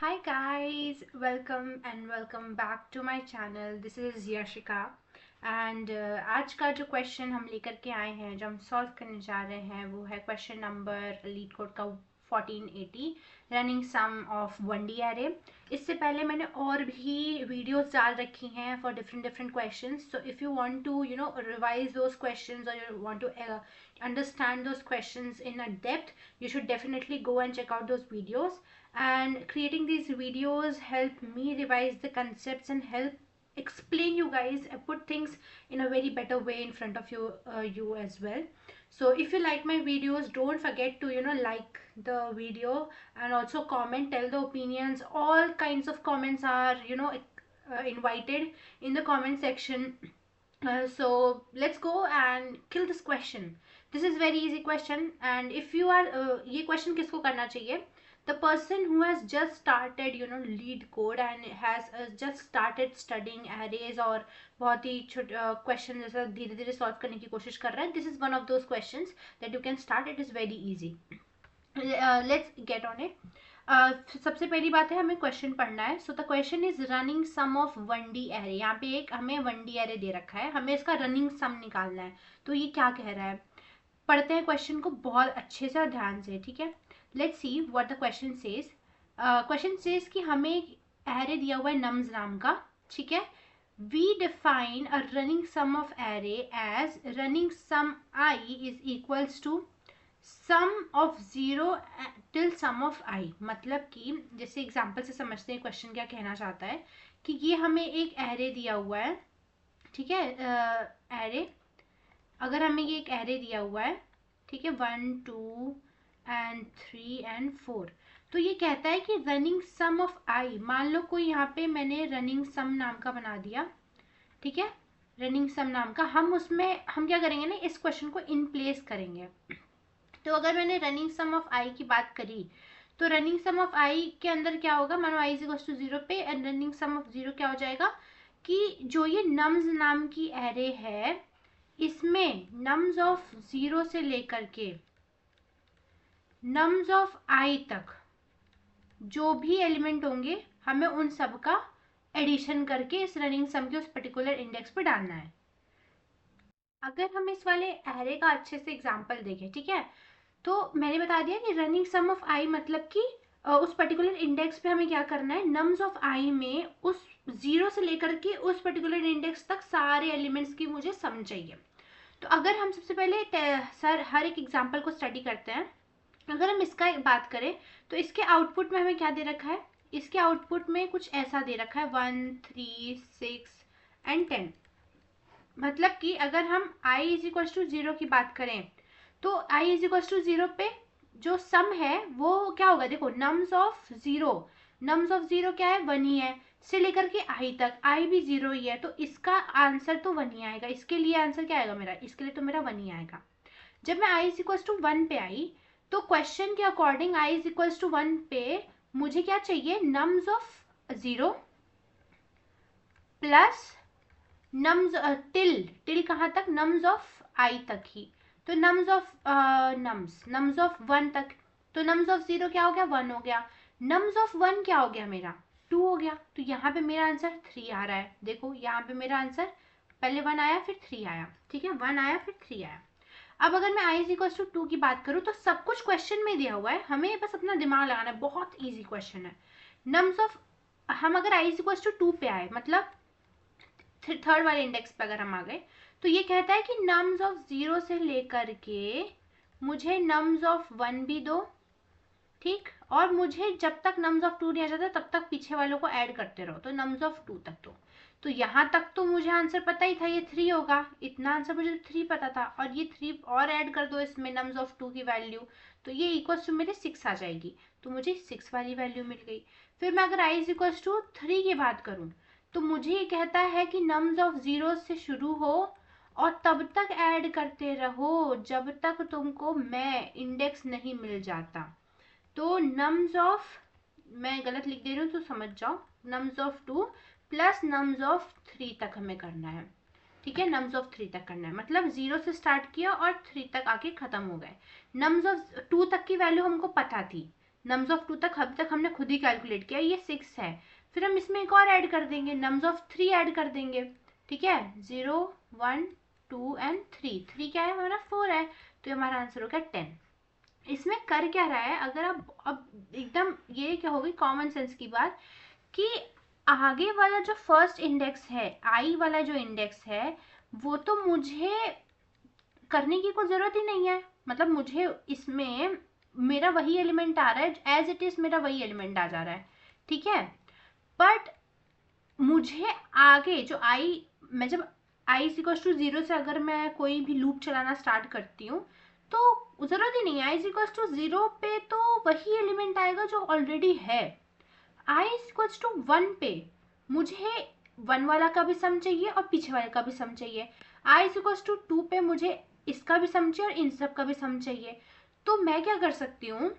Hi guys, welcome back to my channel. This is Yashika and आज का जो question हम लेकर के आए हैं, जो हम सॉल्व करने जा रहे हैं, वो है क्वेश्चन नंबर लीड कोड का 1480 running sum of 1D array. इससे पहले मैंने और भी वीडियोस डाल रखी हैं for different questions. So if you want to revise those questions और you want to understand those questions in a depth, you should definitely go and check out those videos. And creating these videos help me revise the concepts and help explain you guys, put things in a very better way in front of you as well. So if you like my videos, don't forget to like the video and also comment, tell the opinions. All kinds of comments are invited in the comment section. So let's go and kill this question. This is very easy question, and if you are ये question किसको करना चाहिए? The person who has just started lead code and has just started studying arrays और बहुत ही question जैसा धीरे धीरे solve करने की कोशिश कर रहा है. This is one of those questions that you can start. It is very easy. Let's get on it. सबसे पहली बात है, हमें क्वेश्चन पढ़ना है. So the question is running sum of 1D array. यहाँ पे एक हमें 1D एरे दे रखा है, हमें इसका रनिंग सम निकालना है. तो ये क्या कह रहा है, पढ़ते हैं क्वेश्चन को बहुत अच्छे से और ध्यान से. ठीक है, let's see what the question says. Question says कि हमें एक एरे दिया हुआ है नम्स नाम का. ठीक है, we define a running sum of array as running sum I is equals to sum of 0 till sum of I. मतलब कि जैसे एग्जाम्पल से समझते हैं क्वेश्चन क्या कहना चाहता है कि ये हमें एक एरे दिया हुआ है. ठीक है, एरे, अगर हमें ये एक एरे दिया हुआ है, ठीक है, 1 2 and 3 and 4, तो ये कहता है कि रनिंग सम ऑफ आई. मान लो कोई यहाँ पे मैंने रनिंग सम नाम का बना दिया. ठीक है, रनिंग सम नाम का हम क्या करेंगे ना, इस क्वेश्चन को इन प्लेस करेंगे. तो अगर मैंने रनिंग सम ऑफ आई की बात करी, तो रनिंग सम ऑफ आई के अंदर क्या होगा, मानो आई इज इक्वल टू 0 पे, एंड रनिंग सम ऑफ 0 क्या हो जाएगा कि जो ये नम्स नाम की एरे है, इसमें नम्स ऑफ 0 से लेकर के नम्स ऑफ आई तक जो भी एलिमेंट होंगे, हमें उन सब का एडिशन करके इस रनिंग सम के उस पर्टिकुलर इंडेक्स पे डालना है. अगर हम इस वाले एरे का अच्छे से एग्जांपल देखें, ठीक है, तो मैंने बता दिया कि रनिंग सम ऑफ आई मतलब कि उस पर्टिकुलर इंडेक्स पे हमें क्या करना है, नम्स ऑफ आई में उस 0 से लेकर के उस पर्टिकुलर इंडेक्स तक सारे एलिमेंट्स की मुझे सम चाहिए. तो अगर हम सबसे पहले सर हर एक एग्जांपल को स्टडी करते हैं. अगर हम इसका बात करें तो इसके आउटपुट में हमें क्या दे रखा है, इसके आउटपुट में कुछ ऐसा दे रखा है 1 3 6 एंड 10. मतलब कि अगर हम i इज इक्वल टू 0 की बात करें, तो i इज इक्वल टू 0 पे जो सम है वो क्या होगा, देखो नम्स ऑफ 0 क्या है, 1 ही है, से लेकर के i तक, i भी 0 ही है, तो इसका आंसर तो 1 ही आएगा. इसके लिए आंसर क्या आएगा मेरा, इसके लिए तो मेरा 1 ही आएगा. जब मैं i इज इक्वल टू 1 पे आई, तो क्वेश्चन के according i is equal to 1 पे मुझे क्या चाहिए, nums of 0 plus nums till कहाँ तक, नम्स ऑफ आई तक ही. तो नम्स ऑफ 1 तक, तो नम्स ऑफ 0 क्या हो गया, 1 हो गया. नम्स ऑफ 1 क्या हो गया मेरा, 2 हो गया. तो यहाँ पे मेरा आंसर 3 आ रहा है. देखो यहाँ पे मेरा आंसर पहले 1 आया फिर 3 आया. ठीक है, 1 आया फिर 3 आया. अब अगर मैं i इज इक्वल टू 2 की बात करूँ, तो सब कुछ क्वेश्चन में दिया हुआ है, हमें बस अपना दिमाग लगाना है. बहुत ईजी क्वेश्चन है. नम्स ऑफ, हम अगर i इज इक्वल टू 2 पे आए, मतलब थर्ड वाले इंडेक्स पे अगर हम आ गए, तो ये कहता है कि नम्स ऑफ 0 से लेकर के मुझे नम्स ऑफ 1 भी दो. ठीक, और मुझे जब तक नम्स ऑफ 2 नहीं आ जाता तब तक पीछे वालों को ऐड करते रहो, तो नम्स ऑफ 2 तक दो. तो यहाँ तक तो मुझे आंसर पता ही था, ये 3 होगा. इतना आंसर मुझे 3 पता था, और ये 3 और ऐड कर दो इसमें नम्स ऑफ 2 की वैल्यू, तो ये इक्वल टू मेरे 6 आ जाएगी. तो मुझे 6 वाली वैल्यू मिल गई. फिर मैं अगर i इज इक्वल टू 3 की बात करूँ, तो मुझे ये कहता है कि नम्स ऑफ 0 से शुरू हो और तब तक ऐड करते रहो जब तक तुमको मैं इंडेक्स नहीं मिल जाता. तो नम्स ऑफ, मैं गलत लिख दे रही हूँ तो समझ जाओ, nums of 2 plus nums of 3 तक हमें करना है. ठीक है, नम्स ऑफ 3 तक करना है, मतलब 0 से स्टार्ट किया और 3 तक आके खत्म हो गए. नम्स ऑफ 2 तक की वैल्यू हमको पता थी, नम्स ऑफ 2 तक अभी तक हमने खुद ही कैलकुलेट किया, ये 6 है। फिर हम इसमें एक और ऐड कर देंगे, नम्स ऑफ 3 ऐड कर देंगे, ठीक है, 0 1 2 एंड 3, 3 क्या है हमारा 4 है, तो हमारा आंसर हो गया 10। इसमें कर क्या रहा है, अगर आप अब एकदम ये क्या होगी कॉमन सेंस की बात, कि आगे वाला जो फर्स्ट इंडेक्स है, आई वाला जो इंडेक्स है, वो तो मुझे करने की कोई जरूरत ही नहीं है, मतलब मुझे इसमें मेरा वही एलिमेंट आ रहा है, एज इट इज मेरा वही एलिमेंट आ जा रहा है, ठीक है। बट मुझे आगे जो आई, मैं जब आई इज इक्वल टू 0 से अगर मैं कोई भी लूप चलाना स्टार्ट करती हूँ तो जरूरत ही नहीं है, आई इज इक्वल टू 0 पे तो वही एलिमेंट आएगा जो ऑलरेडी है। आई इज इक्वल टू 1 पे मुझे 1 वाला का भी सम चाहिए और पीछे वाले का भी सम चाहिए, आई इज इक्वल टू 2 पे मुझे इसका भी सम चाहिए और इन सब का भी सम चाहिए। तो मैं क्या कर सकती हूँ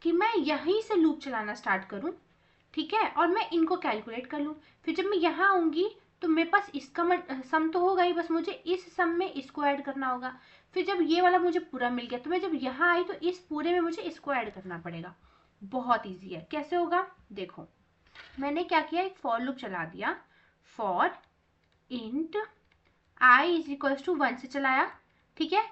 कि मैं यहीं से लूप चलाना स्टार्ट करूँ, ठीक है, और मैं इनको कैलकुलेट कर लूँ। फिर जब मैं यहाँ आऊँगी तो मेरे पास इसका सम तो होगा ही, बस मुझे इस सम में इसको ऐड करना होगा। फिर जब ये वाला मुझे पूरा मिल गया तो मैं जब यहाँ आई तो इस पूरे में मुझे इसको ऐड करना पड़ेगा। बहुत ईजी है, कैसे होगा देखो, मैंने क्या किया, एक फॉर लूप चला दिया, for int I is equal to 1 से चलाया, ठीक है।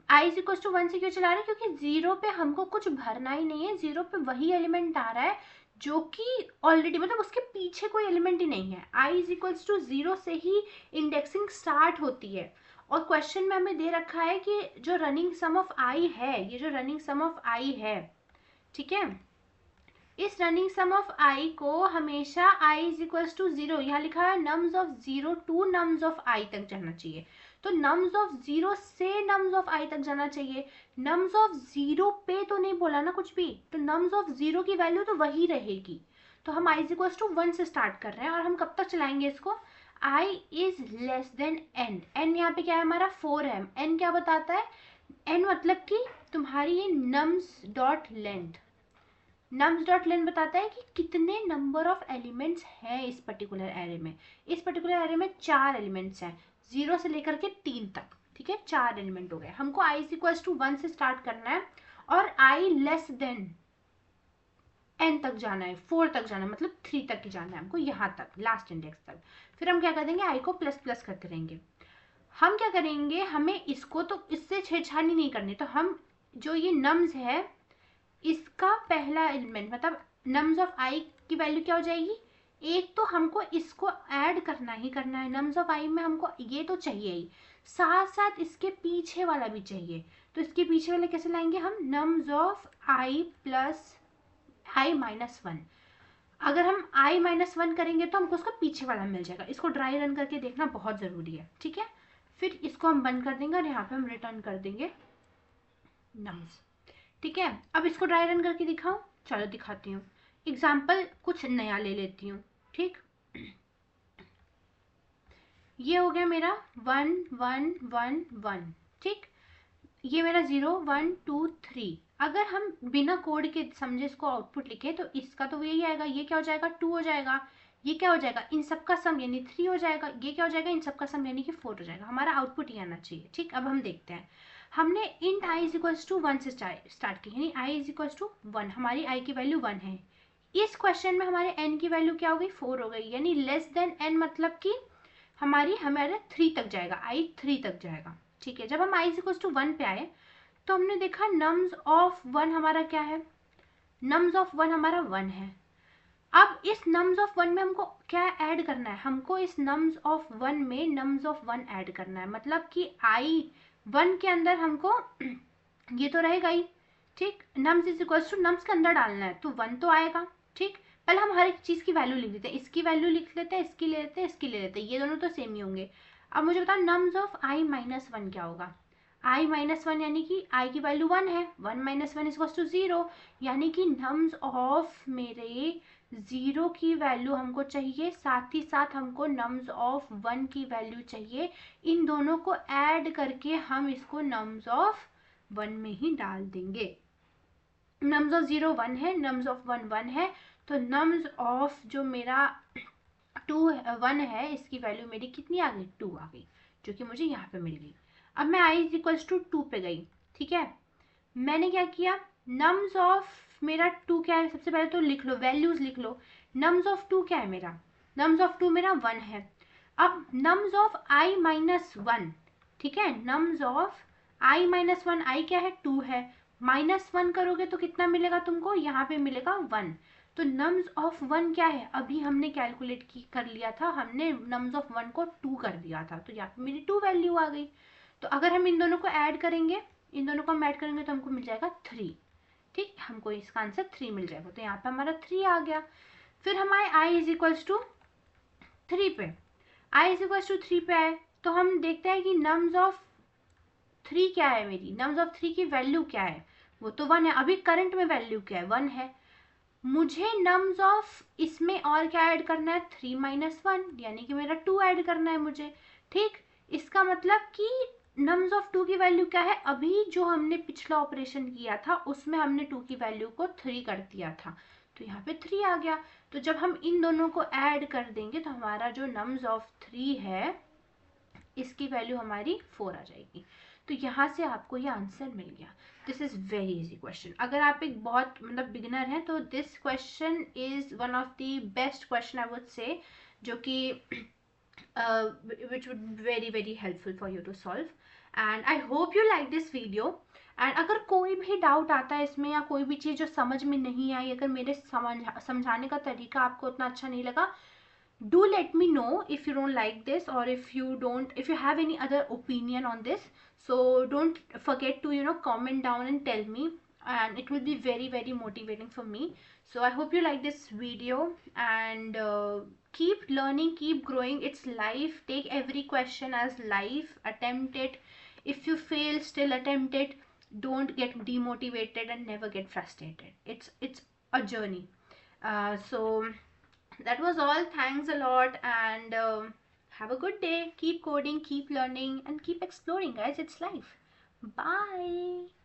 आई इज इक्वल टू 1 से क्यों चला रहे हैं, क्योंकि 0 पे हमको कुछ भरना ही नहीं है, 0 पे वही एलिमेंट आ रहा है जो कि ऑलरेडी, मतलब उसके पीछे कोई एलिमेंट ही नहीं है। आई इज इक्वल टू 0 से ही इंडेक्सिंग स्टार्ट होती है, और क्वेश्चन में हमें दे रखा है कि जो रनिंग सम ऑफ आई है, ये जो रनिंग सम ऑफ आई है, ठीक है, इस रनिंग सम ऑफ आई को हमेशा आई इज इक्वल टू 0, यहाँ लिखा है nums of 0 to nums of I तक जाना चाहिए, तो नम्स ऑफ 0 से नम्स ऑफ आई तक जाना चाहिए। नम्स ऑफ 0 पे तो नहीं बोला ना कुछ भी, तो नम्स ऑफ 0 की वैल्यू तो वही रहेगी। तो हम आई इज इक्वल टू 1 से स्टार्ट कर रहे हैं, और हम कब तक चलाएंगे इसको, I is less than N, N यहाँ पे क्या है हमारा 4 है, एन क्या बताता है, एन मतलब कि तुम्हारी ये nums dot length, nums dot length बताता है कि कितने नंबर ऑफ एलिमेंट्स हैं इस पर्टिकुलर एरे में। इस पर्टिकुलर एरे में 4 एलिमेंट्स हैं, 0 से लेकर के 3 तक, ठीक है, 4 एलिमेंट हो गए। हमको आई इज इक्वल टू 1 से स्टार्ट करना है और आई लेस देन एन तक जाना है, 4 तक जाना है, मतलब 3 तक ही जाना है हमको, यहाँ तक लास्ट इंडेक्स तक। फिर हम क्या कर देंगे, आई को प्लस प्लस करते रहेंगे। हम क्या करेंगे, हमें इसको तो इससे छेड़छाड़ नहीं करनी, तो हम जो ये नम्स है इसका पहला एलिमेंट, मतलब नम्स ऑफ आई की वैल्यू क्या हो जाएगी, एक तो हमको इसको ऐड करना ही करना है, नम्स ऑफ आई में हमको ये तो चाहिए ही, साथ साथ इसके पीछे वाला भी चाहिए। तो इसके पीछे वाले कैसे लाएंगे हम, nums of I plus I minus 1, अगर हम आई माइनस 1 करेंगे तो हमको उसका पीछे वाला मिल जाएगा। इसको ड्राई रन करके देखना बहुत ज़रूरी है, ठीक है। फिर इसको हम बंद कर देंगे और यहाँ पे हम रिटर्न कर देंगे नम्स, ठीक है। अब इसको ड्राई रन करके दिखाऊं, चलो दिखाती हूँ, एग्जाम्पल कुछ नया ले लेती हूँ, ठीक। ये हो गया मेरा 1 1 1 1, ठीक, ये मेरा 0 1 2 3। अगर हम बिना कोड के समझे इसको आउटपुट लिखे तो इसका तो यही आएगा, ये क्या हो जाएगा 2 हो जाएगा, ये क्या हो जाएगा इन सब का सम यानी 3 हो जाएगा, ये क्या हो जाएगा इन सब का सम यानी कि 4 हो जाएगा। हमारा आउटपुट ये आना चाहिए, ठीक। अब हम देखते हैं, हमने int I is equals to 1 से स्टार्ट की, यानी आई इज इक्वल्स टू 1, हमारी आई की वैल्यू 1 है। इस क्वेश्चन में हमारे एन की वैल्यू क्या हो गई 4 हो गई, यानी लेस देन एन मतलब कि हमारे 3 तक जाएगा, आई 3 तक जाएगा, ठीक है। जब हम आई इज इक्वल्स टू 1 पे आए तो हमने देखा नम्स ऑफ 1 हमारा क्या है, नम्स ऑफ 1 हमारा 1 है। अब इस नम्स ऑफ 1 में हमको क्या ऐड करना है, हमको इस नम्स ऑफ 1 में नम्स ऑफ 1 ऐड करना है, मतलब कि आई 1 के अंदर हमको ये तो रहेगा ही, ठीक, nums is equal to nums के अंदर डालना है तो 1 तो आएगा, ठीक। पहले हम हर एक चीज़ की वैल्यू लिख देते हैं, इसकी वैल्यू लिख लेते हैं, इसकी ले लेते हैं, इसकी ले लेते हैं, ये दोनों तो सेम ही होंगे। अब मुझे बताओ नम्स ऑफ आई माइनस 1 क्या होगा, आई माइनस 1 यानी कि आई की वैल्यू 1 है, 1 माइनस 1 इज टू 0, यानी कि नम्स ऑफ मेरे 0 की वैल्यू हमको चाहिए, साथ ही साथ हमको नम्स ऑफ 1 की वैल्यू चाहिए। इन दोनों को ऐड करके हम इसको नम्स ऑफ 1 में ही डाल देंगे। नम्स ऑफ 0 1 है, नम्स ऑफ 1 1 है, तो नम्स ऑफ जो मेरा 1 है इसकी वैल्यू मेरी कितनी आ गई 2 आ गई, जो कि मुझे यहाँ पे मिल गई। अब मैं आई इज इक्वल्स टू 2 पे गई, ठीक है। मैंने क्या किया, नम्स ऑफ मेरा 2 क्या है, सबसे पहले तो लिख लो, वैल्यूज लिख लो। नम्स ऑफ 2 क्या है मेरा, नम्स ऑफ 2 मेरा 1 है। अब नम्स ऑफ i माइनस 1, ठीक है, nums of i minus 1, i क्या है 2 है, माइनस 1 करोगे तो कितना मिलेगा तुमको, यहाँ पे मिलेगा 1। तो नम्स ऑफ 1 क्या है, अभी हमने कैलकुलेट कर लिया था, हमने नम्स ऑफ 1 को 2 कर दिया था, तो यहाँ पे मेरी 2 वैल्यू आ गई। तो अगर हम इन दोनों को ऐड करेंगे, इन दोनों को हम ऐड करेंगे तो हमको मिल जाएगा 3, ठीक, हमको इसका आंसर 3 मिल जाएगा। तो यहाँ पे हमारा 3 आ गया। फिर हमारे i इज इक्वल्स टू 3 पे, i इज इक्वल्स टू 3 पे आए तो हम देखते हैं कि नम्स ऑफ 3 क्या है, मेरी नम्स ऑफ 3 की वैल्यू क्या है, वो तो 1 है। अभी करंट में वैल्यू क्या है, 1 है। मुझे नम्स ऑफ इसमें और क्या ऐड करना है, 3 माइनस 1, यानी कि मेरा 2 ऐड करना है मुझे, ठीक। इसका मतलब कि नम्स ऑफ 2 की वैल्यू क्या है, अभी जो हमने पिछला ऑपरेशन किया था उसमें हमने 2 की वैल्यू को 3 कर दिया था, तो यहाँ पे 3 आ गया। तो जब हम इन दोनों को ऐड कर देंगे तो हमारा जो नम्स ऑफ 3 है इसकी वैल्यू हमारी 4 आ जाएगी। तो यहाँ से आपको ये आंसर मिल गया। This is very easy question. अगर आप एक बहुत मतलब बिगिनर हैं तो this question is one of the best question I would say, जो कि which would be very very helpful for you to solve. And I hope you like this video. And अगर कोई भी डाउट आता है इसमें या कोई भी चीज़ जो समझ में नहीं आई, अगर मेरे समझाने का तरीका आपको उतना अच्छा नहीं लगा, do let me know if you don't like this, or if you have any other opinion on this. So don't forget to comment down and tell me, and it will be very very motivating for me. So I hope you like this video, and keep learning, keep growing. It's life. Take every question as life, attempt it. If you fail, still attempt it. Don't get demotivated and never get frustrated. It's a journey. So that was all. Thanks a lot, and have a good day. Keep coding, keep learning, and keep exploring, guys. It's life. Bye.